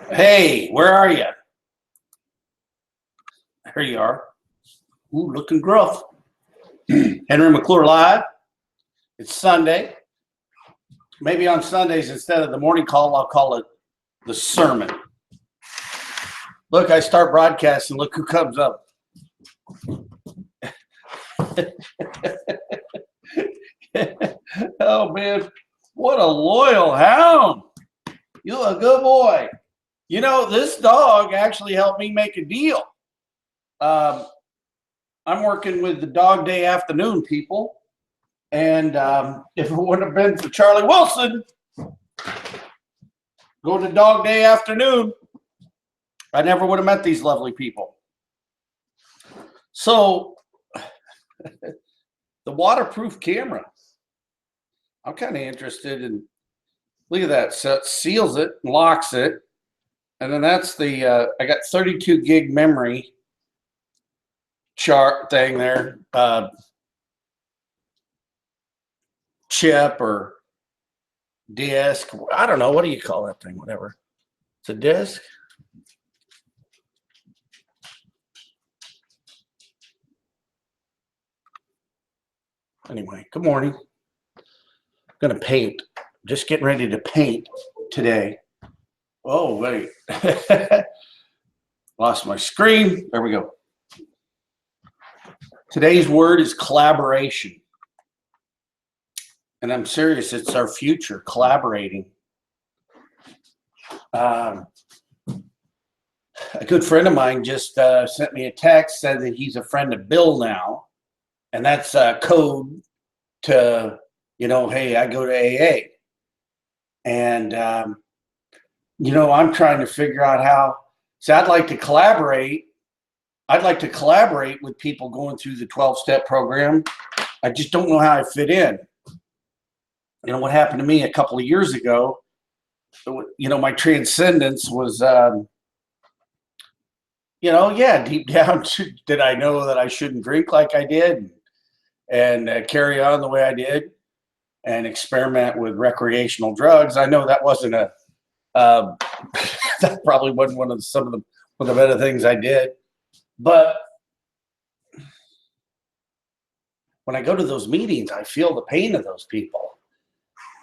Hey, where are you? Here you are. Ooh, looking gruff. Henry McClure Live. It's Sunday. Maybe on Sundays, instead of the morning call, I'll call it the sermon. Look, I start broadcasting. Look who comes up. Oh, man. What a loyal hound. You're a good boy. You know, this dog actually helped me make a deal. I'm working with the Dog Day Afternoon people. And if it wouldn't have been for Charlie Wilson going to Dog Day Afternoon, I never would have met these lovely people. So the waterproof camera, I'm kind of interested in. Look at that. So it seals it, locks it. And then that's the, I got 32 gig memory chart thing there. Chip or disk. I don't know. What do you call that thing? Whatever. It's a disk. Anyway, good morning. I'm going to paint. Just getting ready to paint today. Oh, wait. Lost my screen. There we go. Today's word is collaboration. And I'm serious, it's our future, collaborating. A good friend of mine just sent me a text, said that he's a friend of Bill now. And that's code to, hey, I go to AA. And, I'm trying to figure out how. So I'd like to collaborate. I'd like to collaborate with people going through the 12-step program. I just don't know how I fit in. What happened to me a couple of years ago, my transcendence was, deep down, did I know that I shouldn't drink like I did and carry on the way I did and experiment with recreational drugs? I know that wasn't that probably wasn't one of the better things I did. But when I go to those meetings, I feel the pain of those people.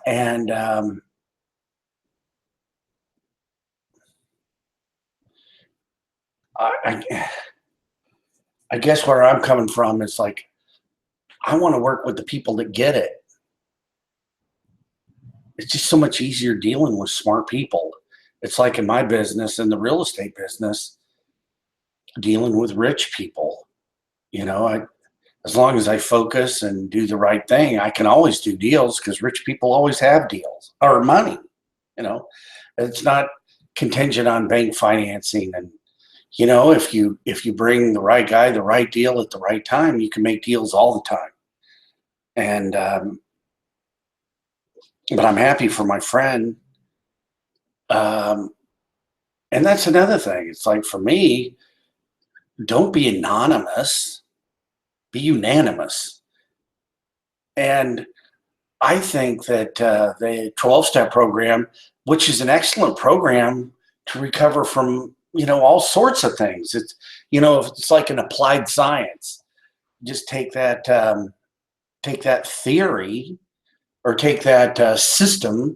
And I guess where I'm coming from is like, I want to work with the people that get it. It's just so much easier dealing with smart people. It's like in my business, in the real estate business, dealing with rich people. As long as I focus and do the right thing, I can always do deals because rich people always have deals or money. It's not contingent on bank financing. And, if you bring the right guy, the right deal at the right time, you can make deals all the time. And, but I'm happy for my friend. And that's another thing. It's like, for me, don't be anonymous, be unanimous. And I think that the 12-step program, which is an excellent program to recover from, all sorts of things. It's like an applied science. Just take that theory or take that system,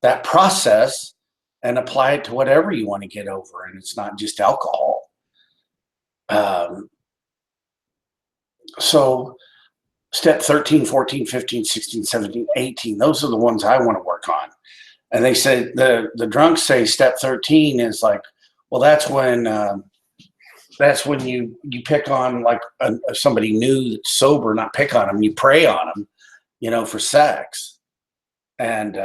that process, and apply it to whatever you want to get over. And it's not just alcohol. So step 13, 14, 15, 16, 17, 18, those are the ones I want to work on. And they said the drunks say step 13 is like, well, that's when you pick on like somebody new that's sober, not pick on them, you prey on them, for sex. And,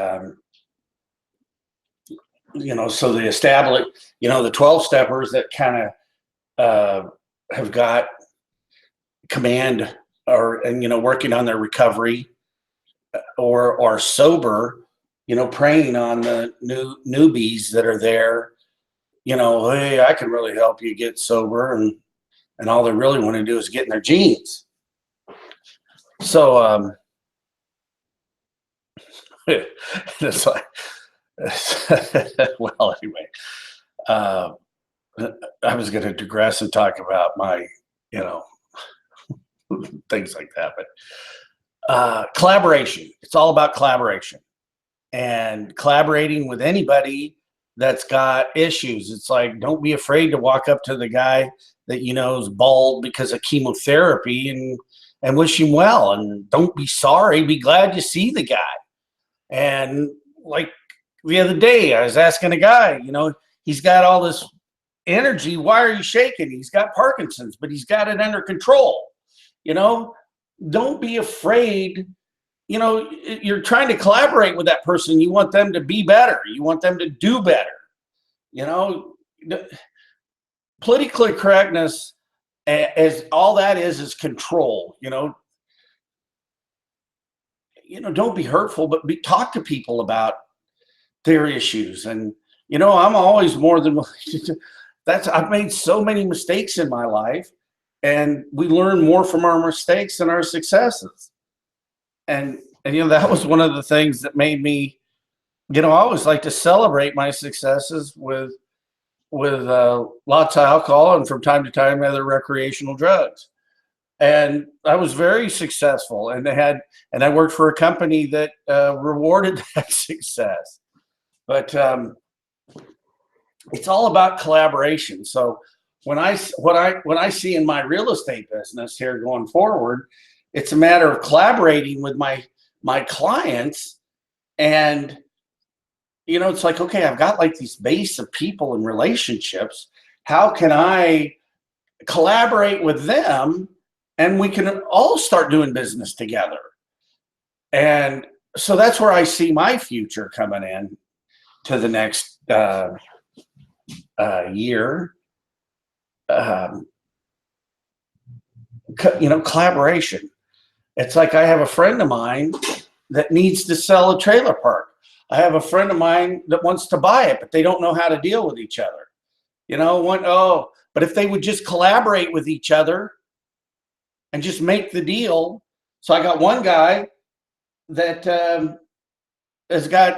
so they establish, the 12 steppers that kind of have got command and working on their recovery or are sober, preying on the newbies that are there, hey, I can really help you get sober, and all they really want to do is get in their jeans. So it's like, well, anyway, uh, I was going to digress and talk about my, you know, things like that, but collaboration. It's all about collaboration and collaborating with anybody that's got issues. It's like, don't be afraid to walk up to the guy that you know is bald because of chemotherapy and wish him well. And don't be sorry. Be glad you see the guy. And like the other day, I was asking a guy, you know, he's got all this energy. Why are you shaking? He's got Parkinson's, but he's got it under control. You know, don't be afraid. You know, you're trying to collaborate with that person. You want them to be better. You want them to do better. You know, politically correctness, as all that is control. Don't be hurtful, but talk to people about their issues. And I'm always more than I've made so many mistakes in my life, and we learn more from our mistakes than our successes. And that was one of the things that made me, I always like to celebrate my successes with lots of alcohol and from time to time other recreational drugs. And I was very successful, and I worked for a company that rewarded that success. But it's all about collaboration. So when I see in my real estate business here going forward, it's a matter of collaborating with my clients. And it's like, okay, I've got like these base of people and relationships. How can I collaborate with them, and we can all start doing business together? And so that's where I see my future coming in to the next year. Collaboration. It's like I have a friend of mine that needs to sell a trailer park. I have a friend of mine that wants to buy it, but they don't know how to deal with each other. But if they would just collaborate with each other and just make the deal. So I got one guy that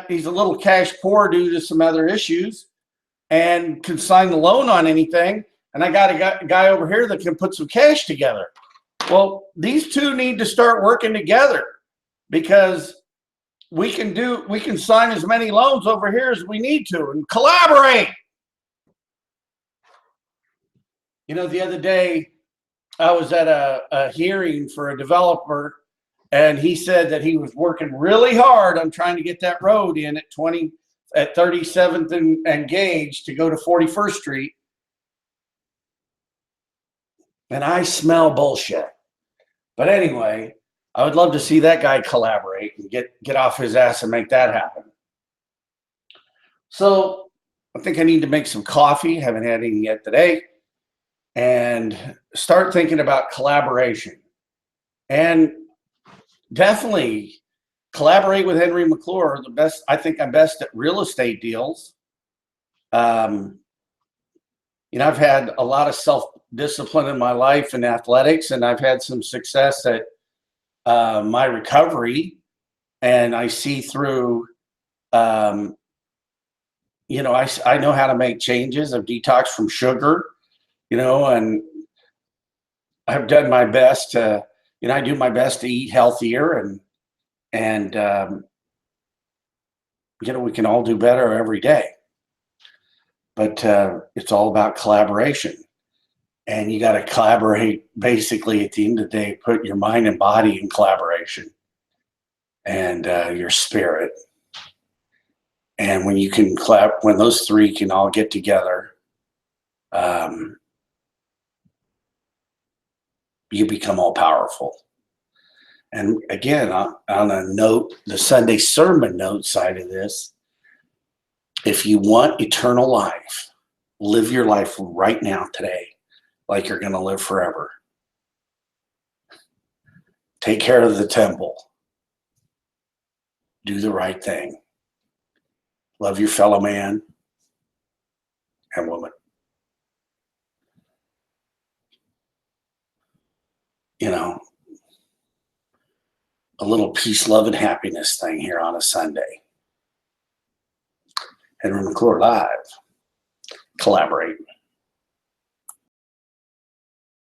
he's a little cash poor due to some other issues and can sign the loan on anything. And I got a guy over here that can put some cash together. Well, these two need to start working together, because we can sign as many loans over here as we need to and collaborate. The other day I was at a hearing for a developer, and he said that he was working really hard on trying to get that road in at 37th and Gage to go to 41st Street. And I smell bullshit. But anyway, I would love to see that guy collaborate and get off his ass and make that happen. So I think I need to make some coffee. Haven't had any yet today. And start thinking about collaboration. And definitely collaborate with Henry McClure. I think I'm best at real estate deals. I've had a lot of self-discipline in my life in athletics, and I've had some success at my recovery. And I see through, I know how to make changes. I've detoxed from sugar, and I've done my best to, I do my best to eat healthier, and we can all do better every day. But it's all about collaboration. And you got to collaborate, basically, at the end of the day, put your mind and body in collaboration, and your spirit. And when you can when those three can all get together, you become all powerful. And again, on a note, the Sunday sermon note side of this, if you want eternal life, live your life right now, today, like you're going to live forever. Take care of the temple. Do the right thing. Love your fellow man and woman. A little peace, love, and happiness thing here on a Sunday. Henry McClure Live. collaborate.